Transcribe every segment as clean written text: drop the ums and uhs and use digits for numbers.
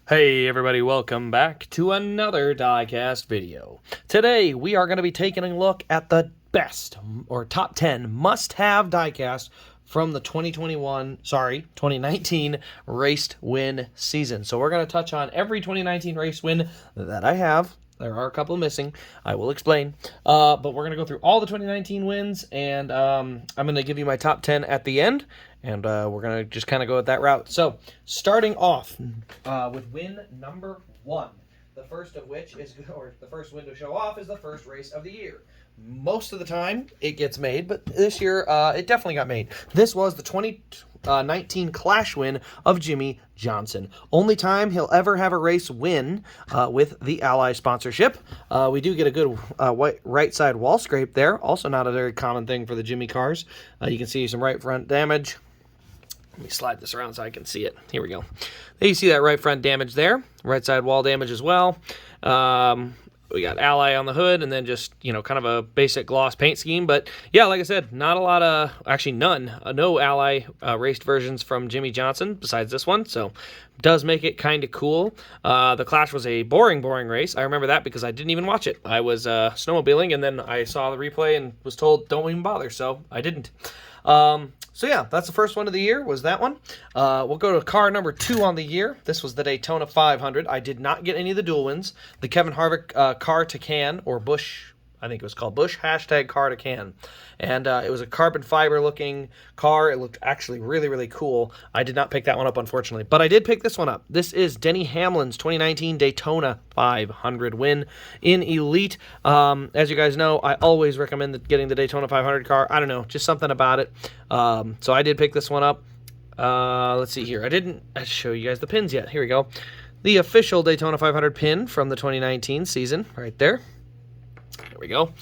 Hey everybody, welcome back to another Diecast video. Today we are going to be taking a look at the best or top 10 must-have diecast from the 2019 race win season. So we're going to touch on every 2019 race win that I have. There are a couple missing. I will explain. But we're going to go through all the 2019 wins, and I'm going to give you my top 10 at the end, and we're going to just kind of go at that route. So, starting off with win number 1, the first of which is, or the first win to show off is the first race of the year. Most of the time, it gets made, but this year, it definitely got made. This was the 2019 Clash win of Jimmie Johnson. Only time he'll ever have a race win with the Ally sponsorship. We do get a good right side wall scrape there. Also not a very common thing for the Jimmie cars. You can see some right front damage. Let me slide this around so I can see it. Here we go. There you see that right front damage there. Right side wall damage as well. We got Ally on the hood, and then just, kind of a basic gloss paint scheme. But, yeah, like I said, not a lot of, actually none, no Ally raced versions from Jimmie Johnson besides this one. So, does make it kind of cool. The Clash was a boring race. I remember that because I didn't even watch it. I was snowmobiling, and then I saw the replay and was told, don't even bother, so I didn't. So yeah, that's the first one of the year, was that one. We'll go to car number 2 on the year. This was the Daytona 500. I did not get any of the dual wins. The Kevin Harvick car to can, or Busch, I think it was called Busch, hashtag car to can. And it was a carbon fiber looking car. It looked actually really cool. I did not pick that one up, unfortunately. But I did pick this one up. This is Denny Hamlin's 2019 Daytona 500 win in Elite. As you guys know, I always recommend getting the Daytona 500 car. I don't know, just something about it. So I did pick this one up. Let's see here. I didn't show you guys the pins yet. Here we go. The official Daytona 500 pin from the 2019 season right there. There we go.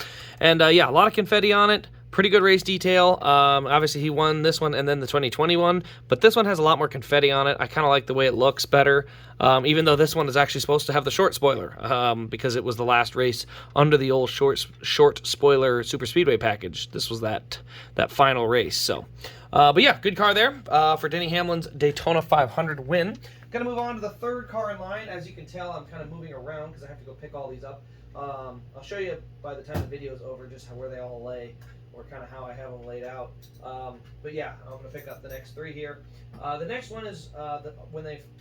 And yeah, a lot of confetti on it. Pretty good race detail. Obviously, he won this one and then the 2021, but this one has a lot more confetti on it. I kind of like the way it looks better, even though this one is actually supposed to have the short spoiler because it was the last race under the old short spoiler super speedway package. This was that final race. So, but yeah, good car there for Denny Hamlin's Daytona 500 win. Gonna move on to the third car in line. As you can tell, I'm kind of moving around because I have to go pick all these up. I'll show you by the time the video is over just where they all lay, or kind of how I have them laid out. But yeah, I'm going to pick up the next 3 here. The next one is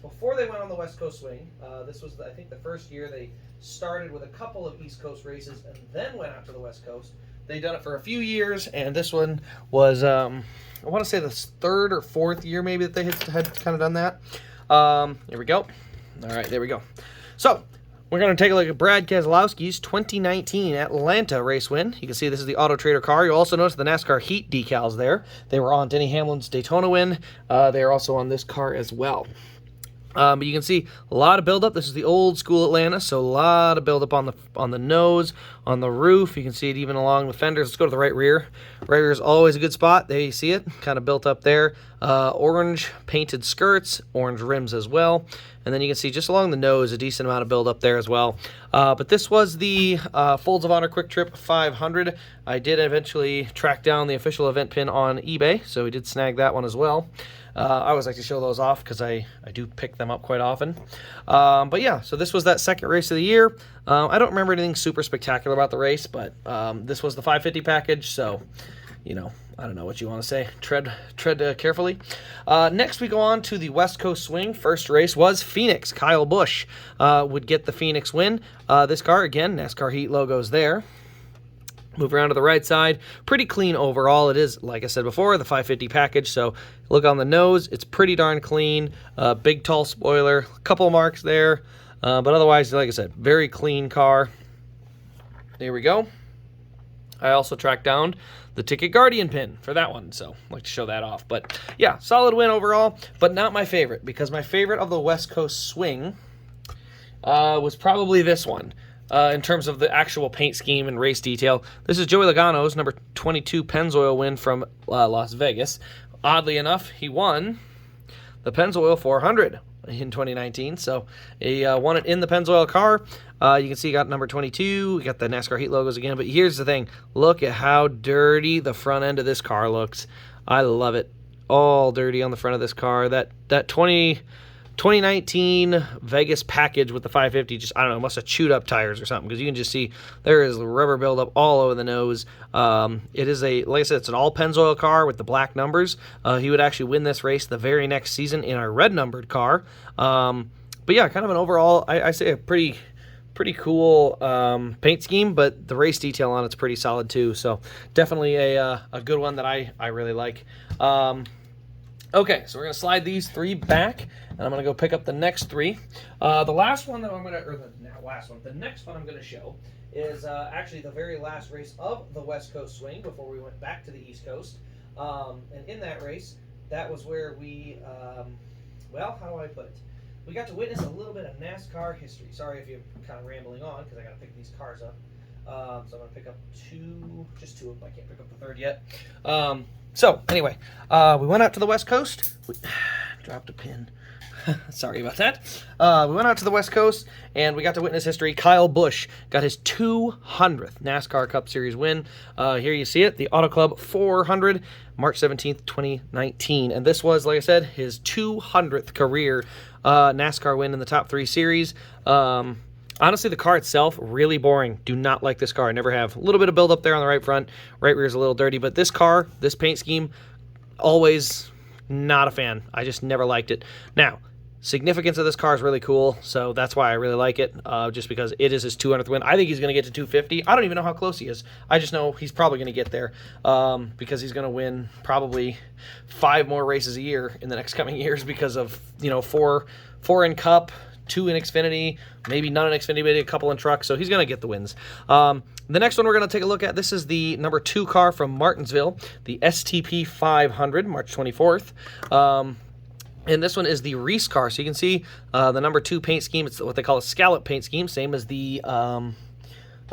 before they went on the West Coast swing. This was, I think, the first year they started with a couple of East Coast races and then went out to the West Coast. They've done it for a few years, and this one was, I want to say the 3rd or 4th year maybe that they had kind of done that. Here we go. All right, there we go. So, we're going to take a look at Brad Keselowski's 2019 Atlanta race win. You can see this is the Auto Trader car. You'll also notice the NASCAR Heat decals there. They were on Denny Hamlin's Daytona win. They are also on this car as well. But you can see a lot of buildup. This is the old school Atlanta, so a lot of buildup on the nose, on the roof. You can see it even along the fenders. Let's go to the right rear. Right rear is always a good spot. There you see it, kind of built up there. Orange painted skirts, orange rims as well. And then you can see just along the nose a decent amount of buildup there as well. But this was the Folds of Honor Quick Trip 500. I did eventually track down the official event pin on eBay, so we did snag that one as well. I always like to show those off because I do pick them up quite often. But yeah, so this was that second race of the year. I don't remember anything super spectacular about the race, but this was the 550 package, so, I don't know what you want to say. Tread carefully. Next, we go on to the West Coast swing. First race was Phoenix. Kyle Busch would get the Phoenix win. This car, again, NASCAR Heat logos there. Move around to the right side. Pretty clean overall. It is, like I said before, the 550 package. So look on the nose. It's pretty darn clean. Big, tall spoiler. A couple marks there. But otherwise, like I said, very clean car. There we go. I also tracked down the Ticket Guardian pin for that one. So I'd like to show that off. But yeah, solid win overall. But not my favorite, because my favorite of the West Coast swing was probably this one. In terms of the actual paint scheme and race detail. This is Joey Logano's number 22 Pennzoil win from Las Vegas. Oddly enough, he won the Pennzoil 400 in 2019, so he won it in the Pennzoil car. You can see he got number 22. We got the NASCAR Heat logos again, but here's the thing. Look at how dirty the front end of this car looks. I love it. All dirty on the front of this car. That 20 2019 Vegas package with the 550, just, I don't know, must have chewed up tires or something, because you can just see there is rubber buildup all over the nose. It is like I said, it's an all Pennzoil car with the black numbers. He would actually win this race the very next season in a red numbered car. But yeah, kind of an overall, I say a pretty cool paint scheme, but the race detail on it's pretty solid too. So definitely a good one that I really like. Okay, so we're going to slide these 3 back, and I'm going to go pick up the next 3. The last one that I'm going to, or the next one I'm going to show is actually the very last race of the West Coast swing before we went back to the East Coast. And in that race, that was where we, well, how do I put it? We got to witness a little bit of NASCAR history. Sorry if you're kind of rambling on, because I got to pick these cars up. So I'm going to pick up just two of them. I can't pick up the third yet. So anyway, we went out to the West Coast. We dropped a pin. Sorry about that. We went out to the West Coast, and we got to witness history. Kyle Busch got his 200th NASCAR Cup Series win. Here you see it, the Auto Club 400, March 17th, 2019. And this was, like I said, his 200th career NASCAR win in the top 3 series. Honestly, the car itself, really boring. Do not like this car. I never have. A little bit of build-up there on the right front. Right rear is a little dirty. But this car, this paint scheme, always not a fan. I just never liked it. Now, significance of this car is really cool, so that's why I really like it, just because it is his 200th win. I think he's going to get to 250. I don't even know how close he is. I just know he's probably going to get there, because he's going to win probably 5 more races a year in the next coming years because of, 4 in Cup, 2 in Xfinity, maybe none in Xfinity, maybe a couple in truck, so he's going to get the wins. The next one we're going to take a look at, this is the number 2 car from Martinsville, the STP 500, March 24th. And this one is the Reese car, so you can see the number 2 paint scheme. It's what they call a scallop paint scheme, same as the Shell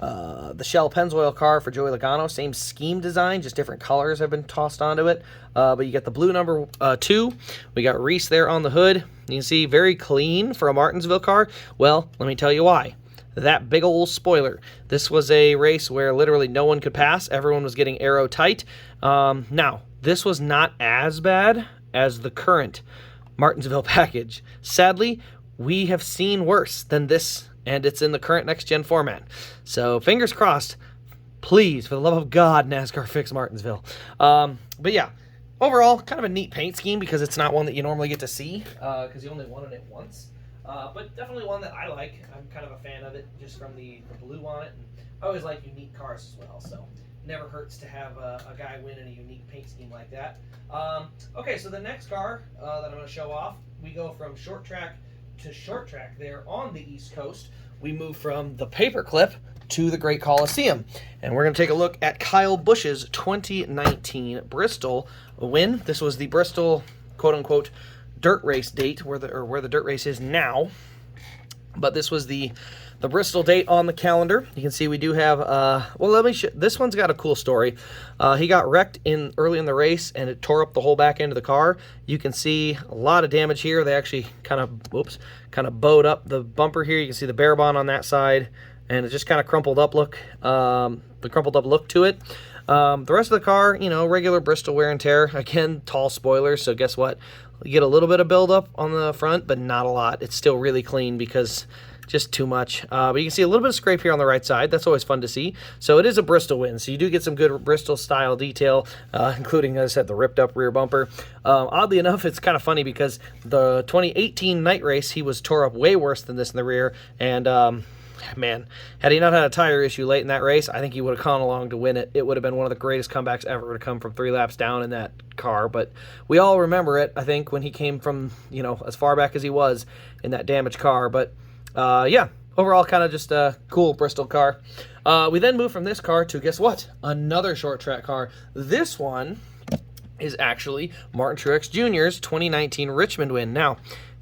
Pennzoil car for Joey Logano. Same scheme design, just different colors have been tossed onto it. But you get the blue number 2. We got Reese there on the hood. You can see very clean for a Martinsville car. Well, let me tell you why. That big old spoiler. This was a race where literally no one could pass. Everyone was getting aero tight. Now, this was not as bad as the current Martinsville package. Sadly, we have seen worse than this, and it's in the current next-gen format. So, fingers crossed. Please, for the love of God, NASCAR fix Martinsville. But yeah, overall, kind of a neat paint scheme because it's not one that you normally get to see because you only won it once. But definitely one that I like. I'm kind of a fan of it just from the blue on it. And I always like unique cars as well, so never hurts to have a guy win in a unique paint scheme like that. Okay, so the next car that I'm going to show off, we go from short track to short track there on the East Coast. We move from the Paperclip to the Great Coliseum. And we're going to take a look at Kyle Busch's 2019 Bristol win. This was the Bristol, quote-unquote, dirt race date, where the dirt race is now. But this was the Bristol date on the calendar. You can see we do have, well, let me show, this one's got a cool story. He got wrecked early in the race, and it tore up the whole back end of the car. You can see a lot of damage here. They actually kind of bowed up the bumper here. You can see the bare bond on that side, and it just kind of crumpled up look, the crumpled up look to it. The rest of the car, regular Bristol wear and tear. Again, tall spoilers, so guess what? You get a little bit of buildup on the front, but not a lot. It's still really clean because just too much. But you can see a little bit of scrape here on the right side. That's always fun to see. So it is a Bristol win. So you do get some good Bristol-style detail, including, as I said, the ripped-up rear bumper. Oddly enough, it's kind of funny because the 2018 night race, he was tore up way worse than this in the rear. And, man, had he not had a tire issue late in that race, I think he would have gone along to win it. It would have been one of the greatest comebacks ever to come from 3 laps down in that car. But we all remember it, I think, when he came from, as far back as he was in that damaged car. But, yeah, overall kind of just a cool Bristol car. We then move from this car to, guess what? Another short track car. This one is actually Martin Truex Jr.'s 2019 Richmond win. Now,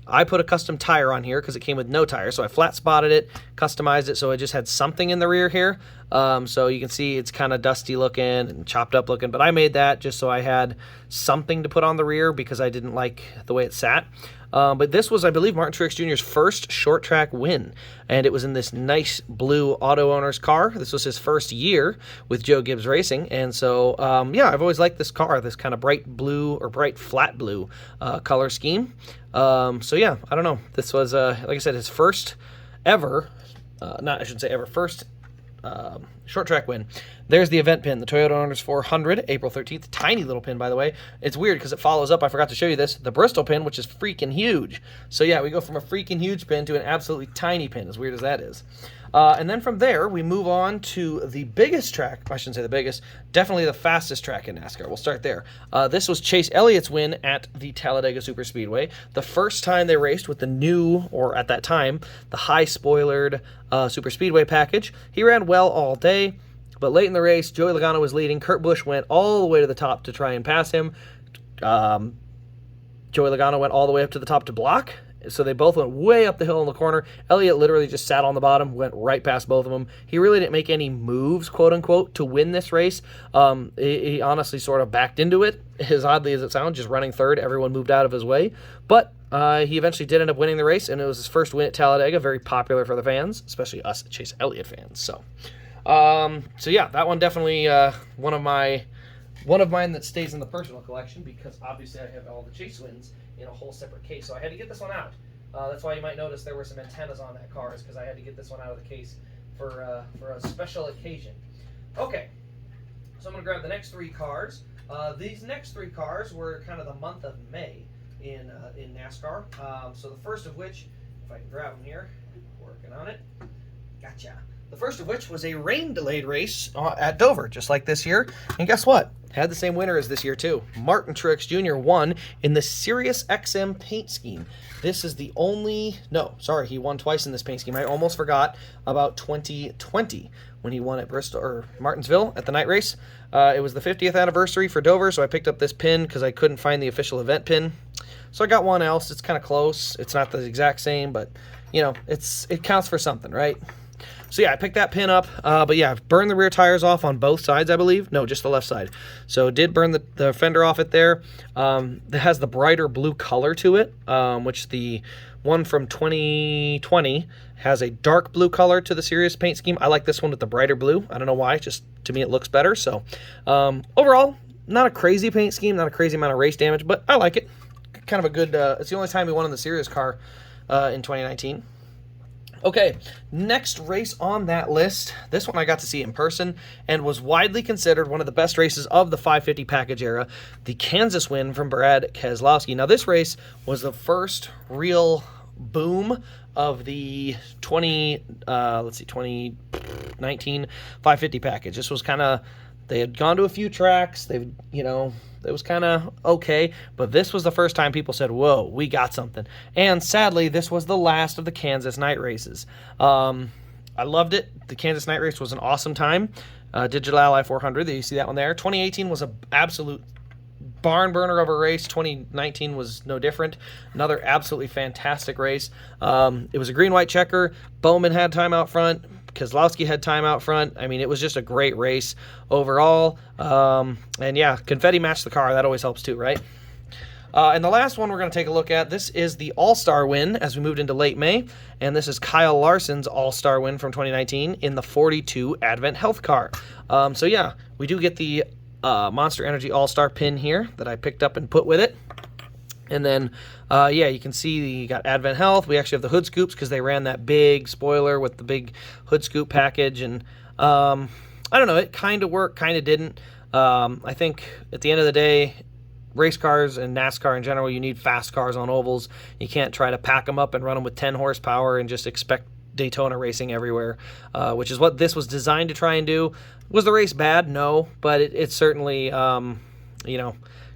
I put a custom tire on here because it came with no tire, so I flat spotted it, customized it so I just had something in the rear here. So you can see it's kind of dusty looking and chopped up looking, but I made that just so I had something to put on the rear because I didn't like the way it sat. But this was, I believe, Martin Truex Jr.'s first short track win, and it was in this nice blue auto owner's car. This was his first year with Joe Gibbs Racing, and so, yeah, I've always liked this car, this kind of bright blue or bright flat blue color scheme. So, yeah, I don't know. This was, like I said, his first ever, I shouldn't say ever, first short track win. There's the event pin, the Toyota Owners 400, April 13th. Tiny little pin, by the way. It's weird because it follows up, I forgot to show you this, the Bristol pin, which is freaking huge. So yeah, we go from a freaking huge pin to an absolutely tiny pin, as weird as that is. And then from there, we move on to the biggest track. I shouldn't say the biggest, definitely the fastest track in NASCAR. We'll start there. This was Chase Elliott's win at the Talladega Superspeedway. The first time they raced with the new, or at that time, the high-spoilered Superspeedway package. He ran well all day, but late in the race, Joey Logano was leading. Kurt Busch went all the way to the top to try and pass him. Joey Logano went all the way up to the top to block. So they both went way up the hill in the corner. Elliott literally just sat on the bottom, went right past both of them. He really didn't make any moves, quote-unquote, to win this race. He honestly sort of backed into it, as oddly as it sounds, just running third. Everyone moved out of his way. But he eventually did end up winning the race, and it was his first win at Talladega, very popular for the fans, especially us Chase Elliott fans. So yeah, that one definitely one of mine that stays in the personal collection because obviously I have all the Chase wins in a whole separate case. So I had to get this one out. That's why you might notice there were some antennas on that car, is because I had to get this one out of the case for a special occasion. Okay, so I'm going to grab the next three cars. These next three cars were kind of the month of May in NASCAR. So the first of which, if I can grab them here, working on it. Gotcha. The first of which was a rain-delayed race at Dover, just like this year. And guess what? Had the same winner as this year, too. Martin Truex Jr. won in the Sirius XM paint scheme. This is the only... No, sorry, he won twice in this paint scheme. I almost forgot about 2020 when he won at Bristol or Martinsville at the night race. It was the 50th anniversary for Dover, so I picked up this pin because I couldn't find the official event pin. So I got one else. It's kind of close. It's not the exact same, but, you know, it counts for something, right? So yeah, I picked that pin up, but yeah, I've burned the rear tires off on both sides, I believe. No, just the left side. So did burn the fender off it there. It has the brighter blue color to it, which the one from 2020 has a dark blue color to the Sirius paint scheme. I like this one with the brighter blue. I don't know why, just to me it looks better. So overall, not a crazy paint scheme, not a crazy amount of race damage, but I like it. Kind of a good, it's the only time we won in the Sirius car in 2019. Okay, next race on that list, this one I got to see in person and was widely considered one of the best races of the 550 package era, the Kansas win from Brad Keselowski. Now this race was the first real boom of the 2019 550 package. This was kind of, they had gone to a few tracks, it was kind of okay, but this was the first time people said, whoa, we got something. And sadly, this was the last of the Kansas night races. I loved it. The Kansas night race was an awesome time. Digital Ally 400, you see that one there. 2018 was an absolute barn burner of a race. 2019 was no different. Another absolutely fantastic race. It was a green-white checker. Bowman had time out front. Keselowski had time out front. I mean, it was just a great race overall. And yeah, confetti matched the car. That always helps too, right? And the last one we're going to take a look at, this is the All-Star win as we moved into late May. And this is Kyle Larson's All-Star win from 2019 in the 42 Advent Health car. So yeah, we do get the Monster Energy All-Star pin here that I picked up and put with it. And then, yeah, you can see you got Advent Health. We actually have the hood scoops because they ran that big spoiler with the big hood scoop package. And I don't know, it kind of worked, kind of didn't. I think at the end of the day, race cars and NASCAR in general, you need fast cars on ovals. You can't try to pack them up and run them with 10 horsepower and just expect Daytona racing everywhere, which is what this was designed to try and do. Was the race bad? No, but it certainly,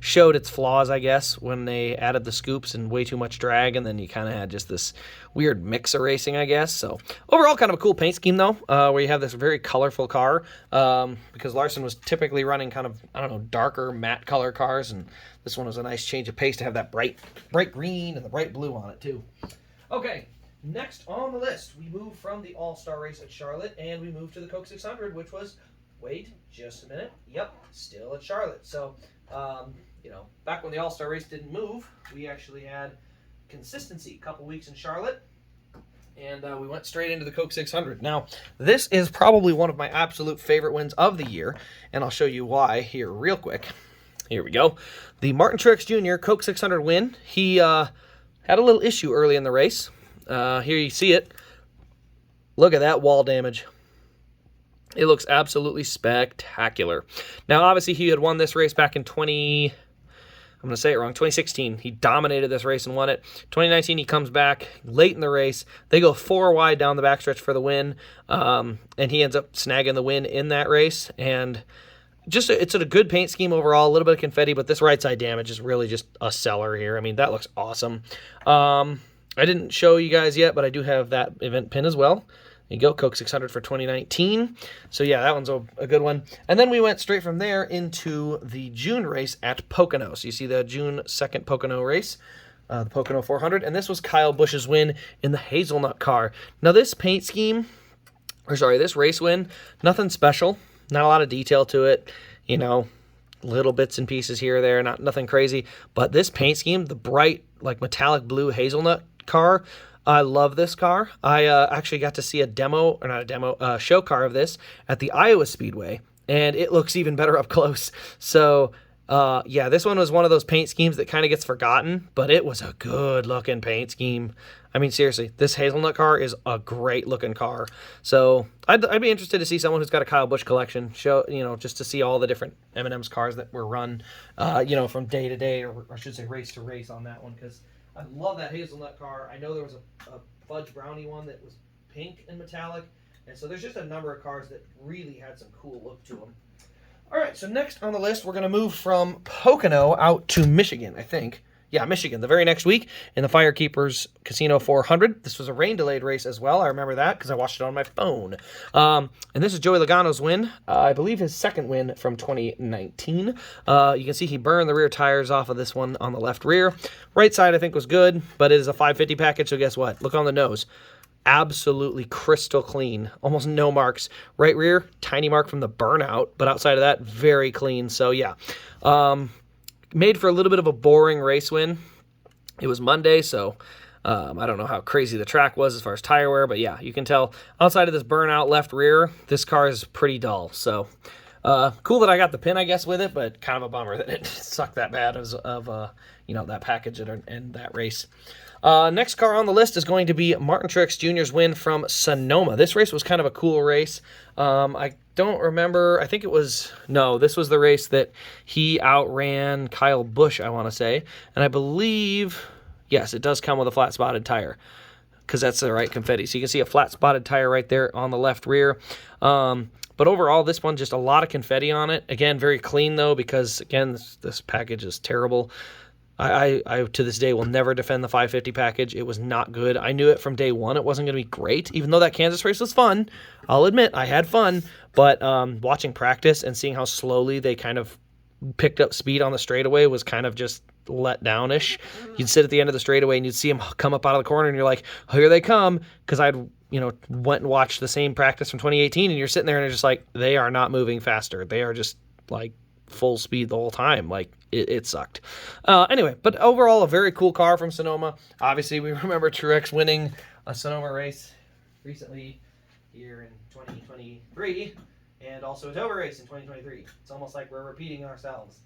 showed its flaws, I guess, when they added the scoops and way too much drag, and then you kind of had just this weird mix of racing, I guess. So overall, kind of a cool paint scheme, though, where you have this very colorful car, because Larson was typically running kind of, I don't know, darker matte color cars, and this one was a nice change of pace to have that bright green and the bright blue on it, too. Okay, Next on the list, we move from the All-Star race at Charlotte, and we move to the Coke 600, which was, wait, just a minute, yep, still at Charlotte. So, back when the All-Star race didn't move, we actually had consistency. A couple weeks in Charlotte, and we went straight into the Coke 600. Now, this is probably one of my absolute favorite wins of the year, and I'll show you why here real quick. Here we go. The Martin Truex Jr. Coke 600 win. He had a little issue early in the race. Here you see it. Look at that wall damage. It looks absolutely spectacular. Now, obviously, he had won this race back in 2016. He dominated this race and won it. 2019, he comes back late in the race. They go 4 wide down the backstretch for the win, and he ends up snagging the win in that race. And it's a good paint scheme overall, a little bit of confetti, but this right side damage is really just a seller here. I mean, that looks awesome. I didn't show you guys yet, but I do have that event pin as well. There you go, Coke 600 for 2019. So yeah, that one's a good one. And then we went straight from there into the June race at Pocono. So you see the June 2nd Pocono race, the Pocono 400. And this was Kyle Busch's win in the Hazelnut car. Now this this race win, nothing special. Not a lot of detail to it. Little bits and pieces here or there, nothing crazy. But this paint scheme, the bright, like metallic blue Hazelnut car, I love this car. I actually got to see a show car of this at the Iowa Speedway, and it looks even better up close. So, this one was one of those paint schemes that kind of gets forgotten, but it was a good-looking paint scheme. I mean, seriously, this Hazelnut car is a great-looking car. So, I'd be interested to see someone who's got a Kyle Busch collection, just to see all the different M&M's cars that were run, from day to day, or I should say race to race on that one, because I love that Hazelnut car. I know there was a fudge brownie one that was pink and metallic. And so there's just a number of cars that really had some cool look to them. All right, so next on the list, we're going to move from Pocono out to Michigan, I think. Yeah, Michigan, the very next week in the Firekeepers Casino 400. This was a rain-delayed race as well. I remember that because I watched it on my phone. And this is Joey Logano's win. I believe his second win from 2019. You can see he burned the rear tires off of this one on the left rear. Right side, I think, was good, but it is a 550 package, so guess what? Look on the nose. Absolutely crystal clean. Almost no marks. Right rear, tiny mark from the burnout, but outside of that, very clean. So, yeah. Made for a little bit of a boring race win. It was Monday, so I don't know how crazy the track was as far as tire wear, but yeah, you can tell outside of this burnout left rear, this car is pretty dull. So cool that I got the pin, I guess, with it, but kind of a bummer that it sucked that bad of that package and that race. Next car on the list is going to be Martin Truex Jr.'s win from Sonoma. This race was kind of a cool race. I don't remember. I think this was the race that he outran Kyle Busch, I want to say. And I believe, yes, it does come with a flat spotted tire because that's the right confetti. So you can see a flat spotted tire right there on the left rear. But overall, this one, just a lot of confetti on it. Again, very clean, though, because, again, this package is terrible. I to this day will never defend the 550 package. It was not good. I knew it from day one. It wasn't going to be great, even though that Kansas race was fun. I'll admit I had fun, but watching practice and seeing how slowly they kind of picked up speed on the straightaway was kind of just let down-ish. You'd sit at the end of the straightaway and you'd see them come up out of the corner and you're like, oh, here they come, because I'd went and watched the same practice from 2018 and you're sitting there and you're just like, they are not moving faster. They are just like full speed the whole time. Like it sucked. Anyway, but overall a very cool car from Sonoma. Obviously we remember Truex winning a Sonoma race recently here in 2023 and also a Dover race in 2023. It's almost like we're repeating ourselves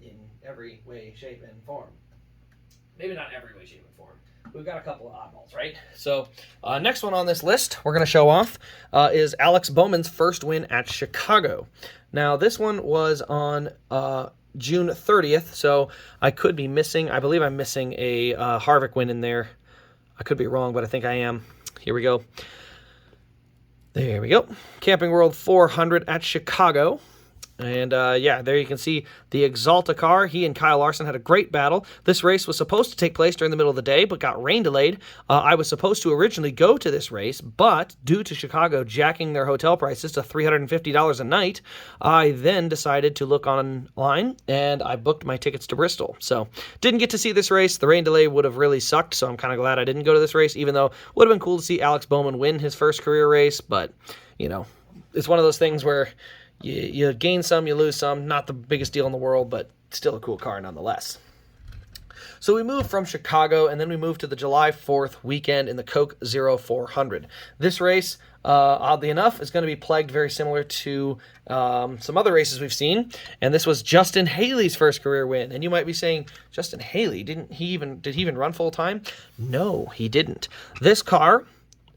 in every way, shape, and form. Maybe not every way, shape, and form. We've got a couple of oddballs, right? So next one on this list we're going to show off is Alex Bowman's first win at Chicago. Now, this one was on June 30th, so I could be missing, I believe I'm missing a Harvick win in there. I could be wrong, but I think I am. Here we go. There we go. Camping World 400 at Chicago. And yeah, there you can see the Exalta car. He and Kyle Larson had a great battle. This race was supposed to take place during the middle of the day, but got rain delayed. I was supposed to originally go to this race, but due to Chicago jacking their hotel prices to $350 a night, I then decided to look online, and I booked my tickets to Bristol. So didn't get to see this race. The rain delay would have really sucked, so I'm kind of glad I didn't go to this race, even though it would have been cool to see Alex Bowman win his first career race. But, you know, it's one of those things where you gain some, you lose some. Not the biggest deal in the world, but still a cool car nonetheless. So we moved from Chicago, and then we moved to the July 4th weekend in the Coke 0400. This race, oddly enough, is going to be plagued very similar to some other races we've seen, and this was Justin Haley's first career win. And you might be saying, Justin Haley, did he even run full time? No, he didn't. This car,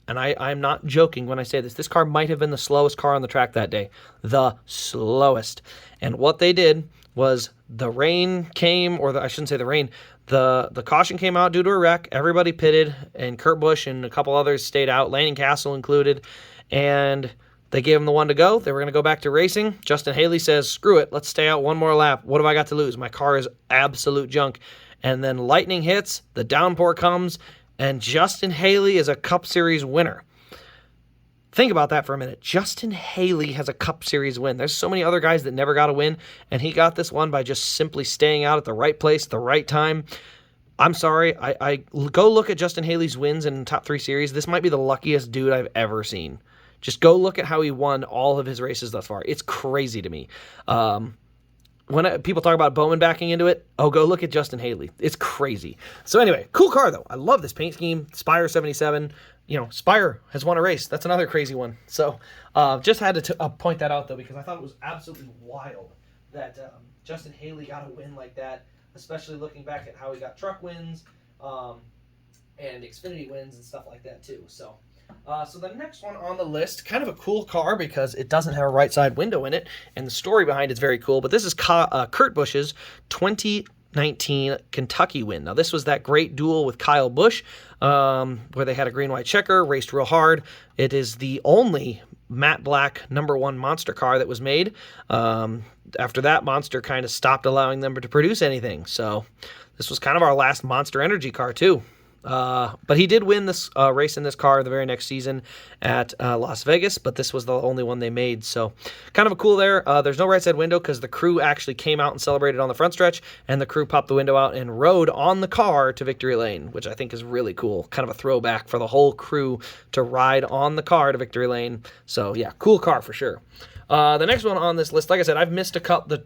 and I'm not joking when I say this car might have been the slowest car on the track that day. The slowest. And what they did was the rain came, or I shouldn't say the rain, the caution came out due to a wreck. Everybody pitted, and Kurt Busch and a couple others stayed out, Lanning Castle included, and they gave him the one to go. They were going to go back to racing. Justin Haley says, screw it, let's stay out one more lap. What have I got to lose? My car is absolute junk. And then lightning hits, the downpour comes, and Justin Haley is a Cup Series winner. Think about that for a minute. Justin Haley has a Cup Series win. There's so many other guys that never got a win, and he got this one by just simply staying out at the right place at the right time. I'm sorry. I go look at Justin Haley's wins in top 3 series. This might be the luckiest dude I've ever seen. Just go look at how he won all of his races thus far. It's crazy to me. When people talk about Bowman backing into it, go look at Justin Haley. It's crazy. So anyway, cool car though. I love this paint scheme. Spire 77. Spire has won a race. That's another crazy one. So just had to point that out though, because I thought it was absolutely wild that Justin Haley got a win like that, especially looking back at how he got truck wins and Xfinity wins and stuff like that too. So the next one on the list, kind of a cool car because it doesn't have a right side window in it, and the story behind it's very cool. But this is Kurt Busch's 2019 Kentucky win. Now, this was that great duel with Kyle Busch where they had a green-white checker, raced real hard. It is the only matte black #1 Monster car that was made. After that, Monster kind of stopped allowing them to produce anything. So this was kind of our last Monster Energy car, too. But he did win this race in this car the very next season at Las Vegas, but this was the only one they made. So kind of a cool there. There's no right side window because the crew actually came out and celebrated on the front stretch, and the crew popped the window out and rode on the car to victory lane, which I think is really cool. Kind of a throwback for the whole crew to ride on the car to victory lane. So yeah, cool car for sure. The next one on this list, like I said, I've missed a couple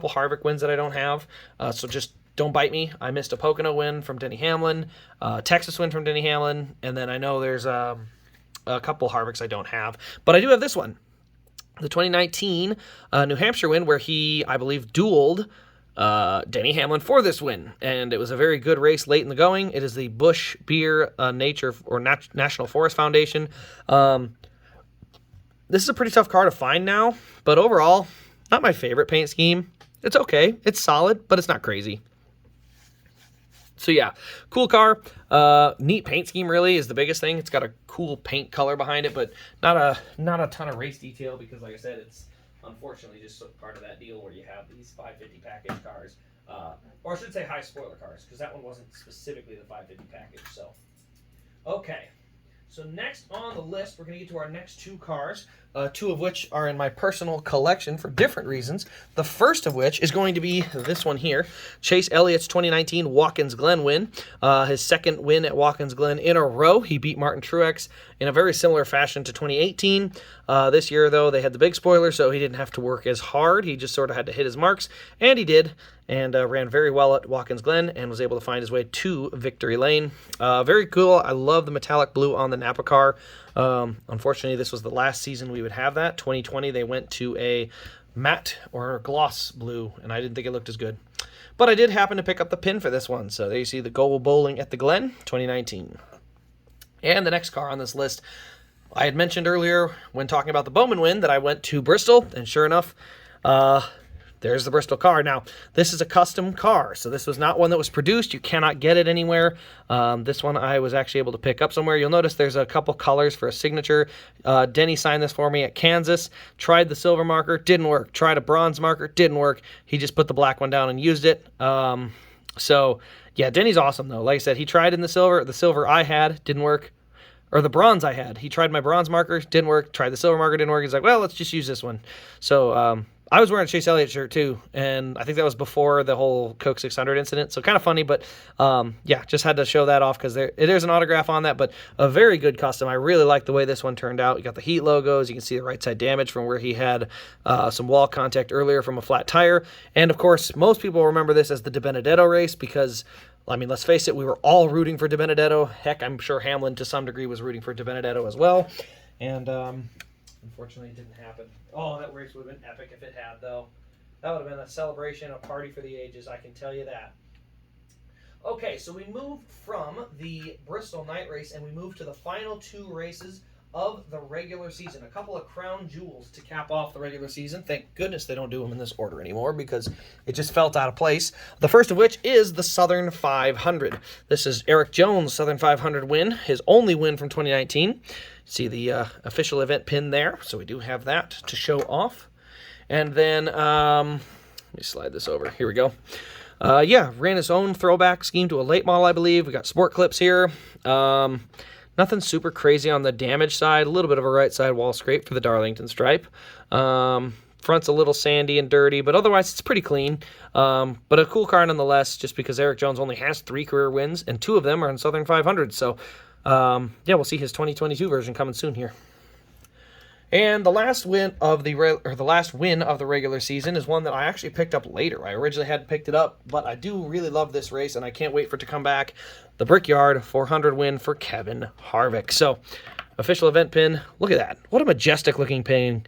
Harvick wins that I don't have. So just don't bite me. I missed a Pocono win from Denny Hamlin, Texas win from Denny Hamlin, and then I know there's a couple Harvicks I don't have. But I do have this one, the 2019 New Hampshire win, where he, I believe, dueled Denny Hamlin for this win. And it was a very good race late in the going. It is the Busch Beer Nature or National Forest Foundation. This is a pretty tough car to find now, but overall, not my favorite paint scheme. It's okay. It's solid, but it's not crazy. So yeah, cool car. Neat paint scheme really is the biggest thing. It's got a cool paint color behind it, but not a ton of race detail because, like I said, it's unfortunately just part of that deal where you have these 550 package cars, or I should say high spoiler cars, because that one wasn't specifically the 550 package. So, okay. So next on the list, we're going to get to our next 2 cars, 2 of which are in my personal collection for different reasons. The first of which is going to be this one here, Chase Elliott's 2019 Watkins Glen win. His second win at Watkins Glen in a row. He beat Martin Truex in a very similar fashion to 2018. This year, though, they had the big spoiler, so he didn't have to work as hard. He just sort of had to hit his marks, and he did, and ran very well at Watkins Glen and was able to find his way to victory lane. Very cool. I love the metallic blue on the Napa car. Unfortunately, this was the last season we would have that. 2020, they went to a matte or gloss blue, and I didn't think it looked as good. But I did happen to pick up the pin for this one. So there you see the Go Bowling at the Glen 2019. And the next car on this list, I had mentioned earlier when talking about the Bowman win that I went to Bristol, and sure enough, there's the Bristol car. Now, this is a custom car, so this was not one that was produced. You cannot get it anywhere. This one I was actually able to pick up somewhere. You'll notice there's a couple colors for a signature. Denny signed this for me at Kansas. Tried the silver marker, didn't work. Tried a bronze marker, didn't work. He just put the black one down and used it. So, yeah, Denny's awesome, though. Like I said, he tried in the silver. The silver I had didn't work. Or the bronze I had. He tried my bronze marker, didn't work. Tried the silver marker, didn't work. He's like, well, let's just use this one. So, I was wearing a Chase Elliott shirt too, and I think that was before the whole Coke 600 incident, so kind of funny, but yeah, just had to show that off because there's an autograph on that, but a very good custom. I really like the way this one turned out. You got the heat logos, you can see the right side damage from where he had some wall contact earlier from a flat tire, and of course, most people remember this as the DiBenedetto race because, I mean, let's face it, we were all rooting for DiBenedetto. Heck, I'm sure Hamlin to some degree was rooting for DiBenedetto as well, and unfortunately, it didn't happen. Oh, that race would have been epic if it had, though. That would have been a celebration, a party for the ages, I can tell you that. Okay, so we moved from the Bristol night race, and we moved to the final 2 races of the regular season. A couple of crown jewels to cap off the regular season. Thank goodness they don't do them in this order anymore because it just felt out of place. The first of which is the Southern 500. This is Erik Jones' Southern 500 win, his only win from 2019. See the official event pin there, so we do have that to show off. And then, let me slide this over. Here we go. Yeah, ran his own throwback scheme to a late model, I believe. We got sport clips here. Nothing super crazy on the damage side. A little bit of a right side wall scrape for the Darlington stripe. Front's a little sandy and dirty, but otherwise it's pretty clean. But a cool car nonetheless, just because Erik Jones only has 3 career wins, and 2 of them are in Southern 500. So, yeah, we'll see his 2022 version coming soon here. And the last win of the regular season is one that I actually picked up later. I originally had picked it up, but I do really love this race, and I can't wait for it to come back. The Brickyard 400 win for Kevin Harvick. So, official event pin. Look at that. What a majestic looking pin.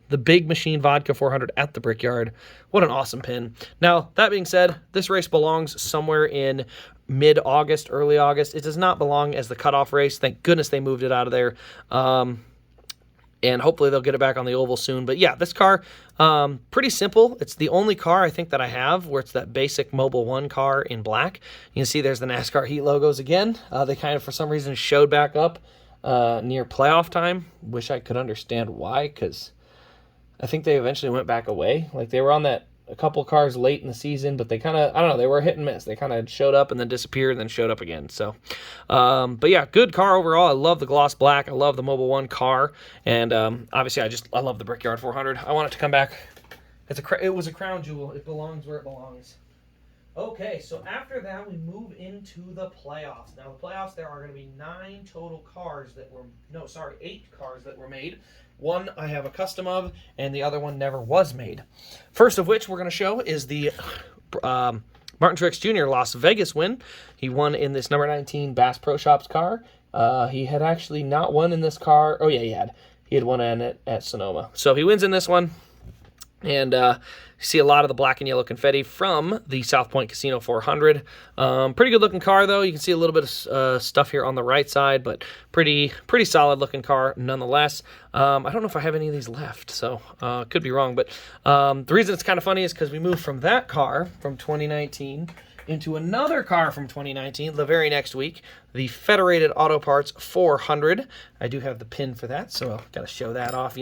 The Big Machine Vodka 400 at the Brickyard. What an awesome pin. Now, that being said, this race belongs somewhere in mid-August, early August. It does not belong as the cutoff race. Thank goodness they moved it out of there. And hopefully they'll get it back on the oval soon. But yeah, this car, pretty simple. It's the only car I think that I have where it's that basic Mobil 1 car in black. You can see there's the NASCAR heat logos again. They kind of, for some reason, showed back up near playoff time. Wish I could understand why, because I think they eventually went back away. Like, they were on that a couple cars late in the season, but they kind of, I don't know, they were hit and miss. They kind of showed up and then disappeared and then showed up again. So, but yeah, good car overall. I love the gloss black. I love the Mobil 1 car. And obviously, I love the Brickyard 400. I want it to come back. It was a crown jewel. It belongs where it belongs. Okay, so after that, we move into the playoffs. Now, the playoffs, there are going to be 8 cars that were made. One I have a custom of, and the other one never was made. First of which we're going to show is the Martin Truex Jr. Las Vegas win. He won in this number 19 Bass Pro Shops car. He had actually not won in this car. Oh, yeah, he had. He had won in it at Sonoma. So he wins in this one. And you see a lot of the black and yellow confetti from the South Point Casino 400. Pretty good looking car, though. You can see a little bit of stuff here on the right side, but pretty solid looking car nonetheless. I don't know if I have any of these left, so could be wrong. But the reason it's kind of funny is because we moved from that car from 2019 into another car from 2019 the very next week, the Federated Auto Parts 400. I do have the pin for that, so I've got to show that off,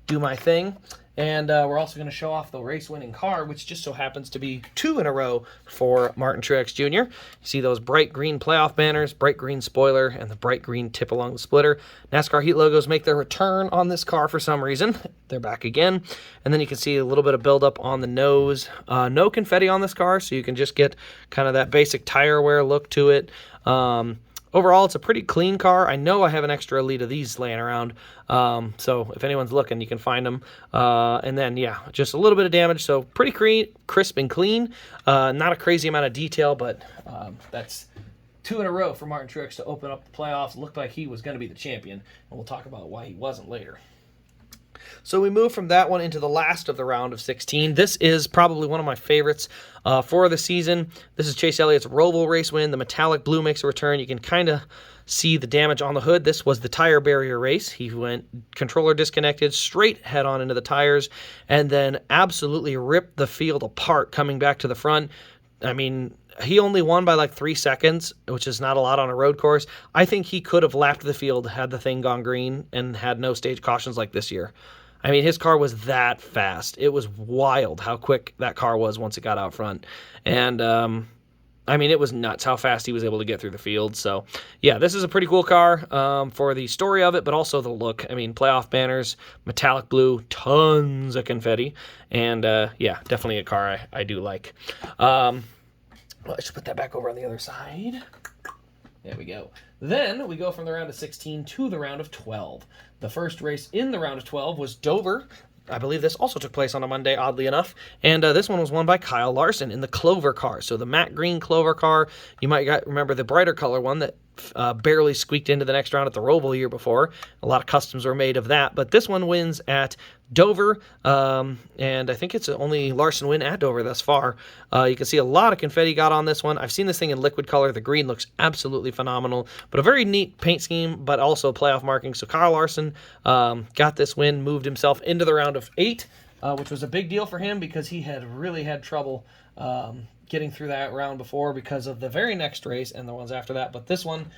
do my thing. And we're also going to show off the race-winning car, which just so happens to be 2 in a row for Martin Truex Jr. You see those bright green playoff banners, bright green spoiler, and the bright green tip along the splitter. NASCAR heat logos make their return on this car for some reason. They're back again. And then you can see a little bit of buildup on the nose. No confetti on this car, so you can just get kind of that basic tire wear look to it. Overall, it's a pretty clean car. I know I have an extra elite of these laying around, so if anyone's looking, you can find them. And then, yeah, just a little bit of damage, so pretty crisp and clean. Not a crazy amount of detail, but that's 2 in a row for Martin Truex to open up the playoffs. Looked like he was going to be the champion, and we'll talk about why he wasn't later. So we move from that one into the last of the round of 16. This is probably one of my favorites for the season. This is Chase Elliott's Roval race win. The metallic blue makes a return. You can kind of see the damage on the hood. This was the tire barrier race. He went controller disconnected, straight head on into the tires, and then absolutely ripped the field apart coming back to the front. I mean, he only won by like 3 seconds, which is not a lot on a road course. I think he could have lapped the field had the thing gone green and had no stage cautions like this year. I mean, his car was that fast. It was wild how quick that car was once it got out front. And, I mean, it was nuts how fast he was able to get through the field. So, yeah, this is a pretty cool car for the story of it, but also the look. I mean, playoff banners, metallic blue, tons of confetti. And, yeah, definitely a car I do like. Well, I should put that back over on the other side. There we go. Then we go from the round of 16 to the round of 12. The first race in the round of 12 was Dover. I believe this also took place on a Monday, oddly enough. And this one was won by Kyle Larson in the Clover car. So the matte green Clover car, you might remember the brighter color one that barely squeaked into the next round at the Roval the year before. A lot of customs were made of that. But this one wins at Dover, and I think it's the only Larson win at Dover thus far. You can see a lot of confetti got on this one. I've seen this thing in liquid color. The green looks absolutely phenomenal, but a very neat paint scheme, but also playoff marking. So Kyle Larson got this win, moved himself into the round of 8, which was a big deal for him because he had really had trouble getting through that round before because of the very next race and the ones after that. But this one,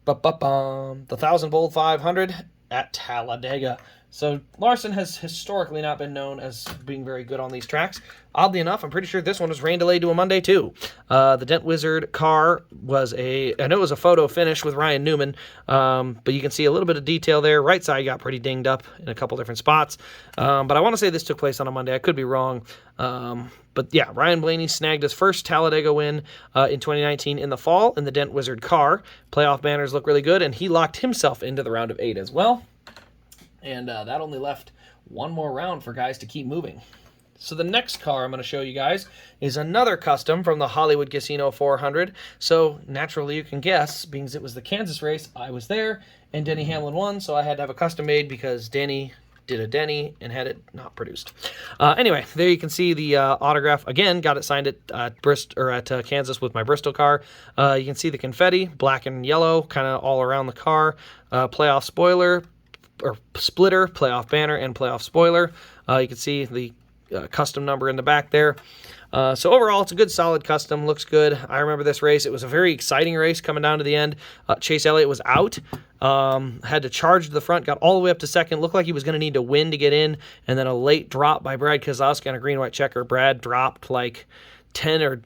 the 1,000 Bold 500 at Talladega. So Larson has historically not been known as being very good on these tracks. Oddly enough, I'm pretty sure this one was rain delayed to a Monday too. The Dent Wizard car was I know it was a photo finish with Ryan Newman, but you can see a little bit of detail there. Right side got pretty dinged up in a couple different spots. But I want to say this took place on a Monday. I could be wrong. But yeah, Ryan Blaney snagged his first Talladega win in 2019 in the fall in the Dent Wizard car. Playoff banners look really good, and he locked himself into the round of 8 as well. And that only left one more round for guys to keep moving. So the next car I'm going to show you guys is another custom from the Hollywood Casino 400. So naturally you can guess, being it was the Kansas race, I was there, and Denny Hamlin won, so I had to have a custom made because Denny did a Denny and had it not produced. Anyway, there you can see the autograph. Again, got it signed at Kansas with my Bristol car. You can see the confetti, black and yellow, kind of all around the car. Playoff spoiler, or splitter, playoff banner, and playoff spoiler. You can see the custom number in the back there. So overall, it's a good, solid custom. Looks good. I remember this race. It was a very exciting race coming down to the end. Chase Elliott was out. Had to charge to the front, got all the way up to second. Looked like he was going to need to win to get in, and then a late drop by Brad Keselowski on a green-white checker. Brad dropped like 10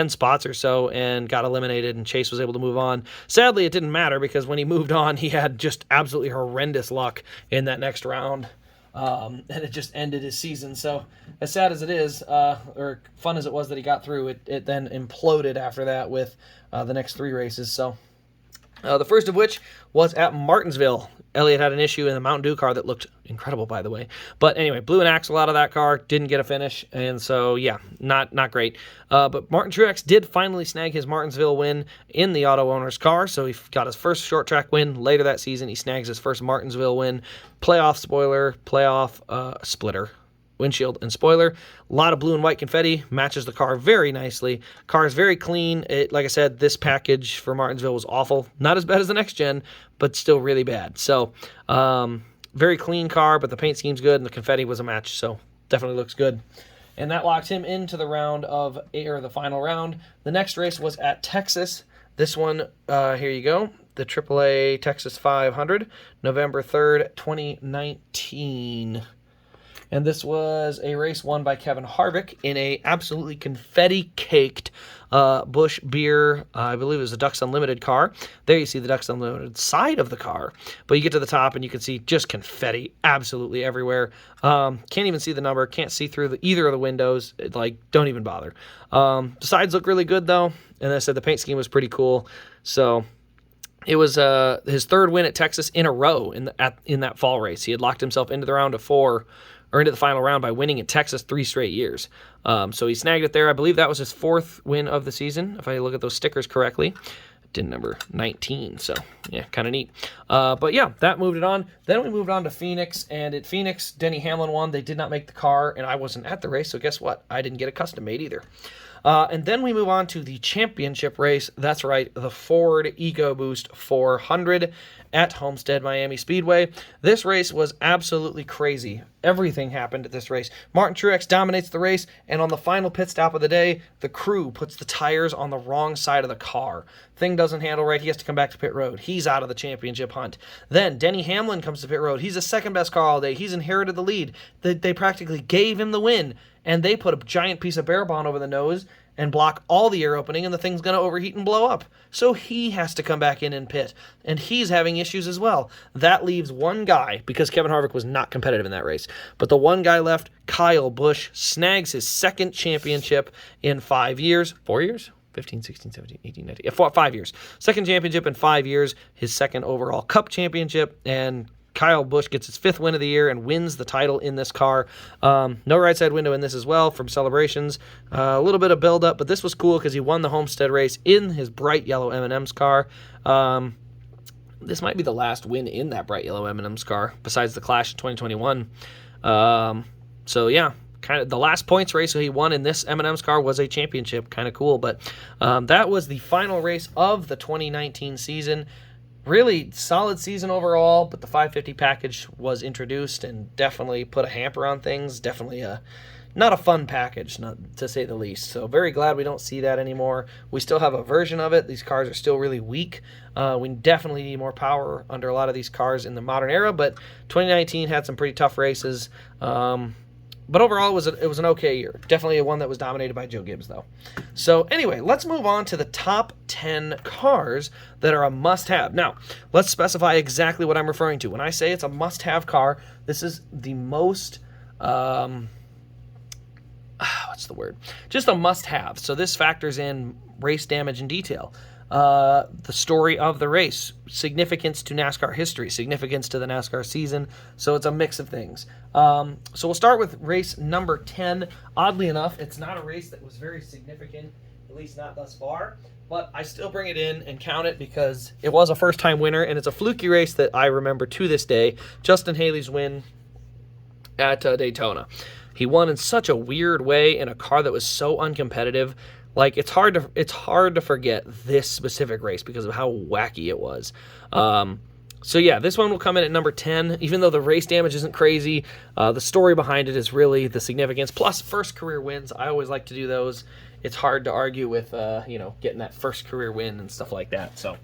spots or so and got eliminated, and Chase was able to move on. Sadly, it didn't matter because when he moved on, he had just absolutely horrendous luck in that next round, and it just ended his season. So as sad as it is, or fun as it was that he got through, it then imploded after that with the next 3 races. So the first of which was at Martinsville. Elliott had an issue in the Mountain Dew car that looked incredible, by the way. But anyway, blew an axle out of that car, didn't get a finish, and so, yeah, not great. But Martin Truex did finally snag his Martinsville win in the auto owner's car, so he got his first short track win later that season. He snags his first Martinsville win, playoff spoiler, playoff splitter, windshield and spoiler. A lot of blue and white confetti, matches the car very nicely. Car is very clean. Like I said, this package for Martinsville was awful. Not as bad as the next gen, but still really bad. So very clean car, but the paint scheme's good and the confetti was a match, so definitely looks good. And that locked him into the round of 8, or the final round. The next race was at Texas. This one, here you go, the AAA Texas 500, November 3rd, 2019. And this was a race won by Kevin Harvick in a absolutely confetti-caked Busch Beer, I believe it was a Ducks Unlimited car. There you see the Ducks Unlimited side of the car. But you get to the top and you can see just confetti absolutely everywhere. Can't even see the number. Can't see through either of the windows. Don't even bother. The sides look really good, though. And I said the paint scheme was pretty cool. So it was his 3rd win at Texas in a row in that fall race. He had locked himself into the round of 4, or into the final round, by winning at Texas 3 straight years. So he snagged it there. I believe that was his 4th win of the season, if I look at those stickers correctly. in number 19. So, yeah, kind of neat. But, yeah, that moved it on. Then we moved on to Phoenix, and at Phoenix, Denny Hamlin won. They did not make the car, and I wasn't at the race, so guess what? I didn't get a custom made either. And then we move on to the championship race. That's right, the Ford EcoBoost 400 at Homestead Miami Speedway. This race was absolutely crazy. Everything happened at this race. Martin Truex dominates the race, and on the final pit stop of the day, the crew puts the tires on the wrong side of the car. Thing doesn't handle right. He has to come back to pit road. He's out of the championship hunt. Then Denny Hamlin comes to pit road. He's the second best car all day. He's inherited the lead. They practically gave him the win, and they put a giant piece of bare bond over the nose and block all the air opening, and the thing's going to overheat and blow up. So he has to come back in and pit, and he's having issues as well. That leaves one guy, because Kevin Harvick was not competitive in that race, but the one guy left, Kyle Busch, snags his second championship in 5 years. 4 years? 15, 16, 17, 18, 19. 5 years. Second championship in 5 years, his second overall Cup championship, and Kyle Busch gets his 5th win of the year and wins the title in this car. No right side window in this as well from celebrations. A little bit of build-up, but this was cool because he won the Homestead race in his bright yellow M&M's car. This might be the last win in that bright yellow M&M's car, besides the Clash of 2021. So, yeah, kind of the last points race he won in this M&M's car was a championship. Kind of cool, but that was the final race of the 2019 season. Really solid season overall, but the 550 package was introduced and definitely put a hamper on things. Definitely not a fun package, not to say the least. So very glad we don't see that anymore. We still have a version of it. These cars are still really weak. We definitely need more power under a lot of these cars in the modern era, but 2019 had some pretty tough races. But overall, it was an okay year. Definitely one that was dominated by Joe Gibbs, though. So anyway, let's move on to the top 10 cars that are a must-have. Now, let's specify exactly what I'm referring to. When I say it's a must-have car, this is the most... what's the word? Just a must-have. So this factors in race damage and detail. The story of the race, significance to NASCAR history, significance to the NASCAR season. So it's a mix of things. So we'll start with race number 10. Oddly enough, it's not a race that was very significant, at least not thus far, but I still bring it in and count it because it was a first-time winner, and it's a fluky race that I remember to this day, Justin Haley's win at Daytona. He won in such a weird way in a car that was so uncompetitive. Like, it's hard to forget this specific race because of how wacky it was. So yeah, this one will come in at number 10, even though the race damage isn't crazy. The story behind it is really the significance. Plus, first career wins. I always like to do those. It's hard to argue with, getting that first career win and stuff like that. So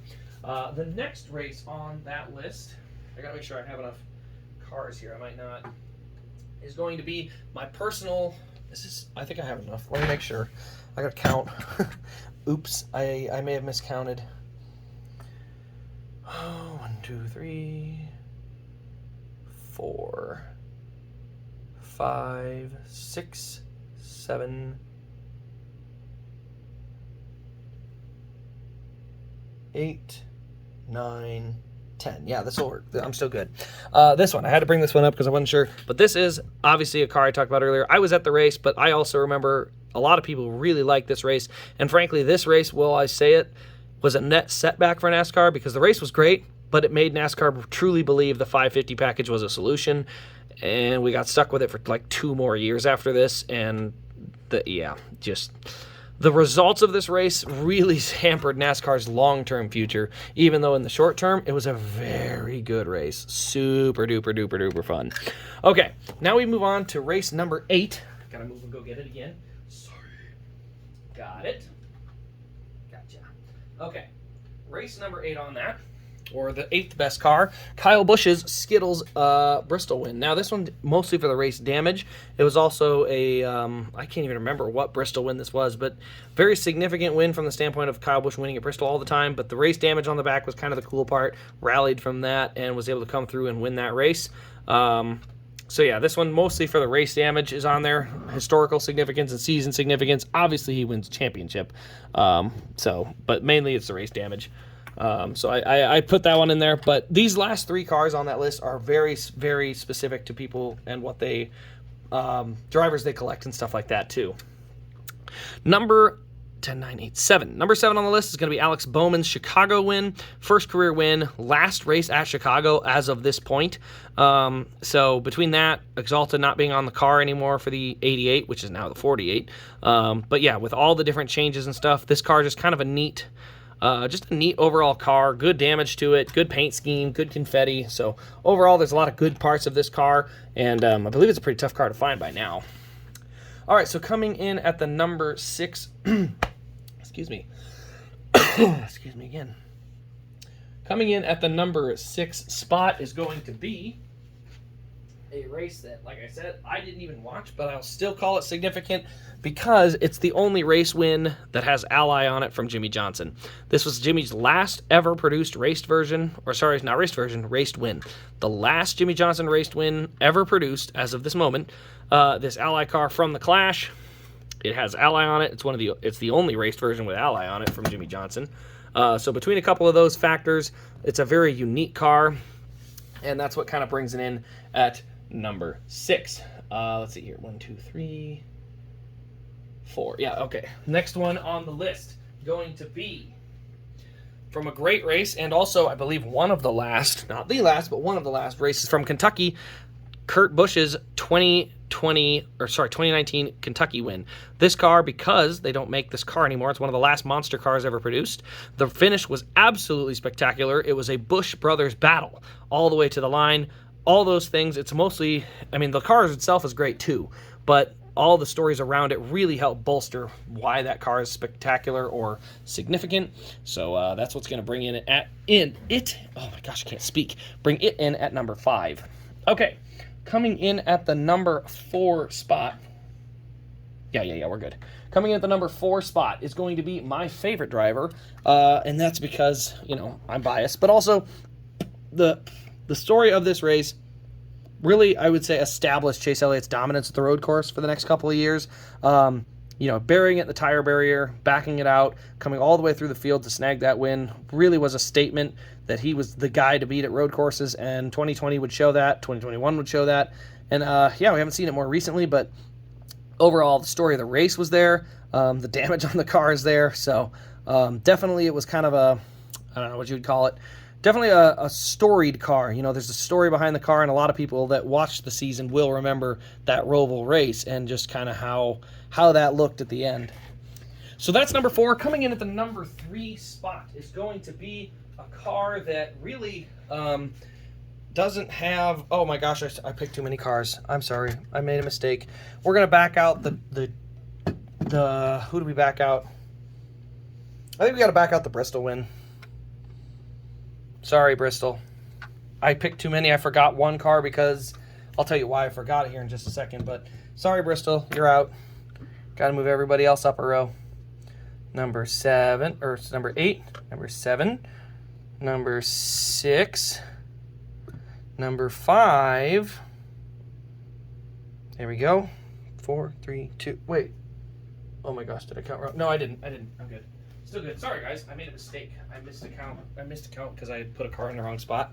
the next race on that list, I gotta make sure I have enough cars here. I might not. Is going to be my personal. I think I have enough. Let me make sure. I gotta count. Oops, I may have miscounted. 1, 2, 3, 4, 5, 6, 7, 8, 9, 10. Yeah, this will work. I'm still good. This one, I had to bring this one up because I wasn't sure. But this is obviously a car I talked about earlier. I was at the race, but I also remember a lot of people really liked this race. And frankly, this race, will I say it, was a net setback for NASCAR because the race was great, but it made NASCAR truly believe the 550 package was a solution. And we got stuck with it for like 2 more years after this. And the results of this race really hampered NASCAR's long-term future, even though in the short term, it was a very good race. Super duper duper duper fun. Okay, now we move on to race number 8. Gotta move and go get it again. Sorry. Got it. Gotcha. Okay, race number 8 on that, or the 8th best car, Kyle Busch's Skittles Bristol win. Now, this one mostly for the race damage. It was also a, I can't even remember what Bristol win this was, but very significant win from the standpoint of Kyle Busch winning at Bristol all the time, but the race damage on the back was kind of the cool part, rallied from that, and was able to come through and win that race. So yeah, this one mostly for the race damage is on there, historical significance and season significance. Obviously, he wins championship, but mainly it's the race damage. So I put that one in there, but these last 3 cars on that list are very, very specific to people and what they, drivers they collect and stuff like that too. Number 10, 9, 8, 7. Number 7 on the list is going to be Alex Bowman's Chicago win. First career win, last race at Chicago as of this point. So between that, Exalta not being on the car anymore for the 88, which is now the 48. But yeah, with all the different changes and stuff, this car just kind of a neat, just a neat overall car. Good damage to it, good paint scheme, good confetti. So overall, there's a lot of good parts of this car, and I believe it's a pretty tough car to find by now. All right, so coming in at the number 6, excuse me, excuse me again. Coming in at the number 6 spot is going to be a race that, like I said, I didn't even watch, but I'll still call it significant because it's the only race win that has Ally on it from Jimmie Johnson. This was Jimmy's last ever produced raced version, or sorry, not raced version, raced win. The last Jimmie Johnson raced win ever produced as of this moment. This Ally car from the Clash, it has Ally on it. It's the only raced version with Ally on it from Jimmie Johnson. So between a couple of those factors, it's a very unique car, and that's what kind of brings it in at number 6. Let's see here. 1, 2, 3, 4. Yeah, okay. Next one on the list going to be from a great race, and also I believe one of the last, not the last, but one of the last races from Kentucky, Kurt Busch's 2019 Kentucky win. This car, because they don't make this car anymore, it's one of the last monster cars ever produced. The finish was absolutely spectacular. It was a Busch Brothers battle all the way to the line. All those things, it's mostly, I mean, the car itself is great too, but all the stories around it really help bolster why that car is spectacular or significant. So that's what's going to bring in it. Oh my gosh, I can't speak. Bring it in at number 5. Okay, coming in at the number 4 spot. Yeah, we're good. Coming in at the number 4 spot is going to be my favorite driver, and that's because, you know, I'm biased, but also the story of this race really, I would say, established Chase Elliott's dominance at the road course for the next couple of years. You know, burying it in the tire barrier, backing it out, coming all the way through the field to snag that win really was a statement that he was the guy to beat at road courses, and 2020 would show that, 2021 would show that. And yeah, we haven't seen it more recently, but overall, the story of the race was there. The damage on the car is there. So definitely it was kind of a, I don't know what you would call it, definitely a storied car. You know, there's a story behind the car, and a lot of people that watched the season will remember that Roval race and just kind of how that looked at the end. So that's number 4. Coming in at the number 3 spot is going to be a car that really doesn't have, oh my gosh, I picked too many cars. I'm sorry, I made a mistake. We're going to back out the who do we back out? I think we got to back out the Bristol win. Sorry, Bristol. I picked too many. I forgot one car because I'll tell you why I forgot it here in just a second. But sorry, Bristol, you're out. Got to move everybody else up a row. Number 7, or number 8, number 7, number 6, number 5. There we go. 4, 3, 2. Wait. Oh my gosh, did I count wrong? No, I didn't. I'm good. Still good. Sorry, guys. I made a mistake. I missed a count because I had put a car in the wrong spot.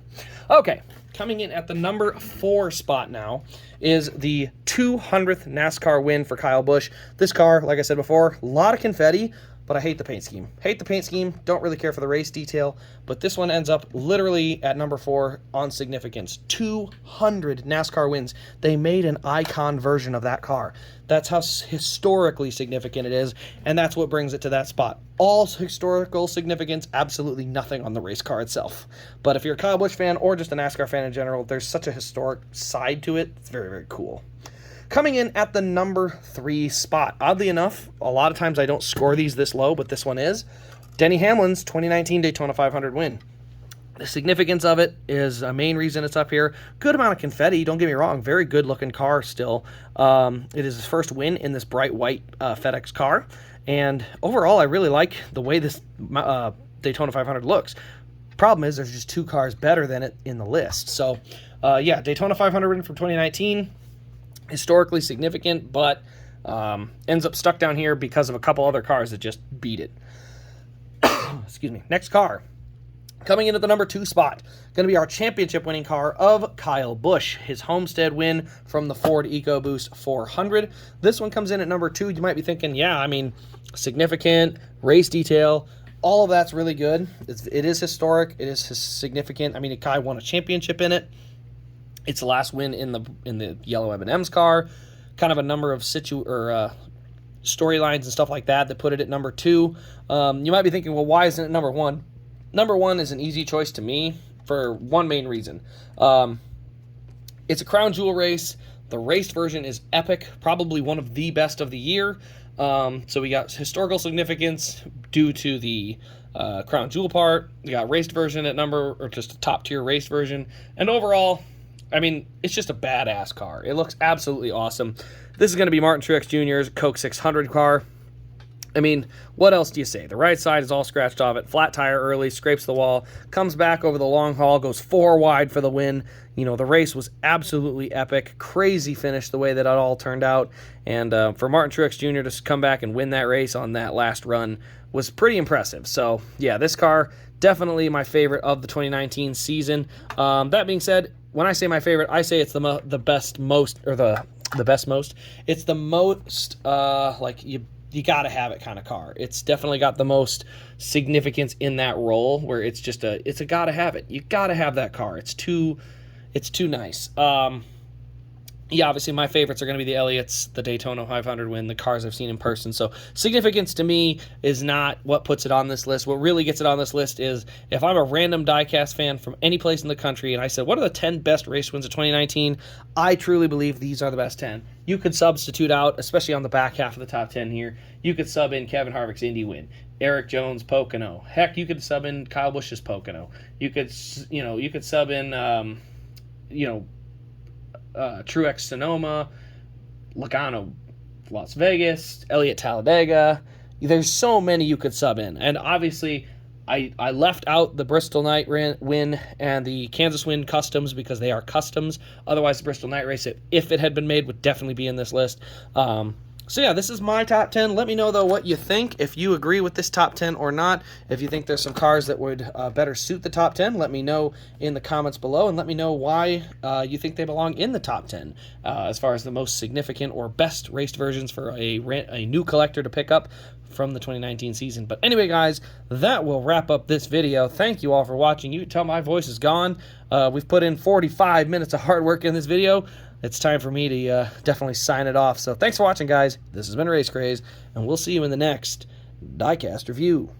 Okay. Coming in at the number 4 spot now is the 200th NASCAR win for Kyle Busch. This car, like I said before, a lot of confetti, but I hate the paint scheme. Hate the paint scheme. Don't really care for the race detail, but this one ends up literally at number 4 on significance. 200 NASCAR wins. They made an icon version of that car. That's how historically significant it is, and that's what brings it to that spot. All historical significance, absolutely nothing on the race car itself. But if you're a Kyle Busch fan or just a NASCAR fan in general, there's such a historic side to it. It's very, very cool. Coming in at the number 3 spot. Oddly enough, a lot of times I don't score these this low, but this one is Denny Hamlin's 2019 Daytona 500 win. The significance of it is a main reason it's up here. Good amount of confetti, don't get me wrong. Very good looking car still. It is his first win in this bright white FedEx car. And overall, I really like the way this Daytona 500 looks. Problem is, there's just 2 cars better than it in the list. So, yeah, Daytona 500 win from 2019. Historically significant, but ends up stuck down here because of a couple other cars that just beat it. Excuse me. Next car. Coming in at the number 2 spot, going to be our championship winning car of Kyle Busch, his Homestead win from the Ford EcoBoost 400. This one comes in at number 2. You might be thinking, yeah, I mean, significant, race detail, all of that's really good. It is historic. It is significant. I mean, Kai won a championship in it. It's the last win in the yellow M&M's car. Kind of a number of storylines and stuff like that put it at number 2. You might be thinking, well, why isn't it number 1? Number 1 is an easy choice to me for one main reason. It's a crown jewel race. The raced version is epic, probably one of the best of the year. So we got historical significance due to the crown jewel part. We got raced version at just a top tier raced version. And overall, I mean, it's just a badass car. It looks absolutely awesome. This is going to be Martin Truex Jr.'s Coke 600 car. I mean, what else do you say? The right side is all scratched off it. Flat tire early, scrapes the wall, comes back over the long haul, goes 4 wide for the win. You know, the race was absolutely epic. Crazy finish the way that it all turned out. And for Martin Truex Jr. to come back and win that race on that last run was pretty impressive. So, yeah, this car, definitely my favorite of the 2019 season. That being said, when I say my favorite, I say it's the best most. It's the most, you got to have it kind of car. It's definitely got the most significance in that role where it's a got to have it. You got to have that car. It's too nice. Yeah, obviously my favorites are going to be the Elliots, the Daytona 500 win, the cars I've seen in person. So significance to me is not what puts it on this list. What really gets it on this list is if I'm a random Diecast fan from any place in the country and I said, what are the 10 best race wins of 2019? I truly believe these are the best 10. You could substitute out, especially on the back half of the top 10 here, you could sub in Kevin Harvick's Indy win, Eric Jones' Pocono. Heck, you could sub in Kyle Busch's Pocono. You could sub in, Truex Sonoma, Logano Las Vegas, Elliott Talladega. There's so many you could sub in. And obviously, I left out the Bristol Night win and the Kansas win customs because they are customs. Otherwise, the Bristol Night race, if it had been made, would definitely be in this list. So yeah, this is my top 10. Let me know, though, what you think, if you agree with this top 10 or not. If you think there's some cars that would better suit the top 10, let me know in the comments below, and let me know why you think they belong in the top 10 as far as the most significant or best raced versions for a new collector to pick up from the 2019 season. But anyway, guys, that will wrap up this video. Thank you all for watching. You can tell my voice is gone. We've put in 45 minutes of hard work in this video. It's time for me to definitely sign it off. So thanks for watching, guys. This has been Race Craze, and we'll see you in the next Diecast review.